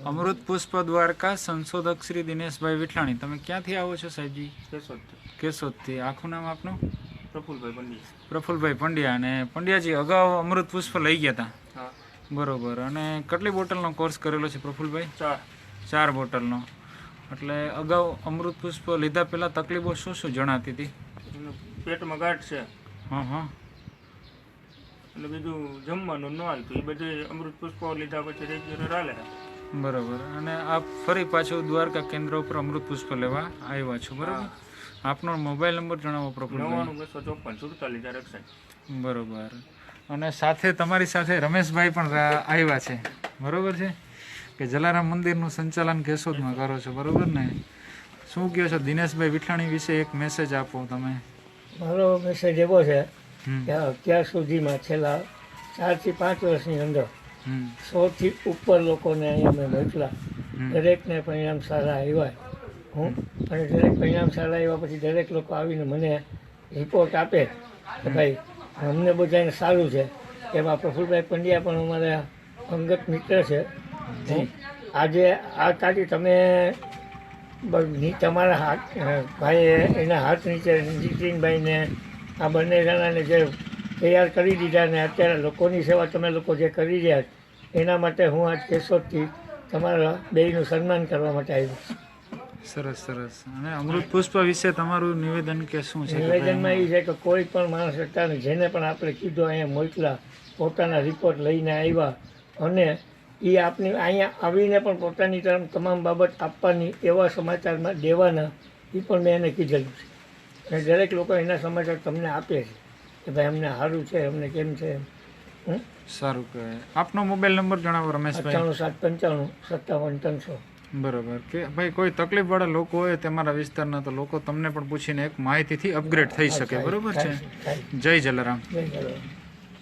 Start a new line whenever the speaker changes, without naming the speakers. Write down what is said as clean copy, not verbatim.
અમૃત પુષ્પ દ્વારકા સંશોધક શ્રી દિનેશભાઈ વિઠલાણી, તમે ક્યાંથી આવો છો સાહેબજી? કેશોદથી. આખું નામ આપનું?
પ્રફુલભાઈ પંડ્યા.
પ્રફુલભાઈ પંડ્યા. અને પંડ્યાજી અગાઉ અમૃત પુષ્પ લઈ ગયા હતા?
હા.
બરોબર. અને કેટલી બોટલનો કોર્સ કરેલો છે પ્રફુલભાઈ? 4 બોટલનો. એટલે અગાઉ અમૃત પુષ્પ લીધા પહેલાં તકલીફો શું જણાતી હતી?
પેટમાં ગાંઠ છે.
હા હા.
એટલે બીજું જમવાનું ન હાલતું, એ બધું અમૃત પુષ્પો લીધા પછી રેગ્યુલર હાલે.
બરાબર. અને આપ ફરી પાછું દ્વારકા કેન્દ્ર ઉપર અમૃત પુષ્પ લેવા આવ્યા છો, બરાબર? આપનો મોબાઈલ નંબર જણાવો પ્રફુલભાઈ.
99
બરોબર. અને સાથે તમારી સાથે રમેશભાઈ પણ આવ્યા છે, બરોબર છે? કે જલારામ મંદિરનું સંચાલન કેશોદમાં કરો છો, બરોબર ને? શું કહો છો દિનેશભાઈ વિઠલાણી વિશે એક મેસેજ આપો તમે.
મારો મેસેજ એવો છે કે અત્યાર સુધીમાં છેલ્લા 4 થી 5 વર્ષની અંદર 100 થી ઉપર લોકોને અહીંયા મેં મોકલા. દરેકને પરિણામ સારા આવ્યા. અને દરેક પરિણામ સારા આવ્યા પછી દરેક લોકો આવીને મને રિપોર્ટ આપે કે ભાઈ અમને બધાને સારું છે. એમાં પ્રફુલભાઈ પંડ્યા પણ અમારા અંગત મિત્ર છે. આજે આ તારી તમે તમારા હાથ ભાઈએ એના હાથ નીચે જીતીનભાઈને આ બંને જણાને જે તૈયાર કરી દીધા ને અત્યારે લોકોની સેવા તમે લોકો જે કરી રહ્યા એના માટે હું આજ કેશોદથી તમારા બેયનું સન્માન કરવા માટે આવ્યો છું.
સરસ સરસ. અને અમૃત પુષ્પ વિશે તમારું નિવેદન કે શું છે?
નિવેદનમાં એ છે કે કોઈ પણ માણસ અત્યારે જેને પણ આપણે કીધું અહીંયા મોકલા, પોતાના રિપોર્ટ લઈને આવ્યા અને એ આપની અહીંયા આવીને પણ પોતાની તરફ તમામ બાબત આપવાની, એવા સમાચારમાં દેવાના, એ પણ મેં એને કીધેલું છે. અને દરેક લોકો એના સમાચાર તમને આપે છે કે ભાઈ અમને સારું છે, અમને કેમ છે.
સારું કહેવાય. આપનો મોબાઈલ નંબર જણાવો રમેશભાઈ.
97 55 57 300.
બરોબર. કે ભાઈ કોઈ તકલીફ વાળા લોકો હોય તમારા વિસ્તારના, તો લોકો તમને પણ પૂછીને એક માહિતીથી અપગ્રેડ થઈ શકે, બરોબર છે? જય જલારામ.
જય જલારામ.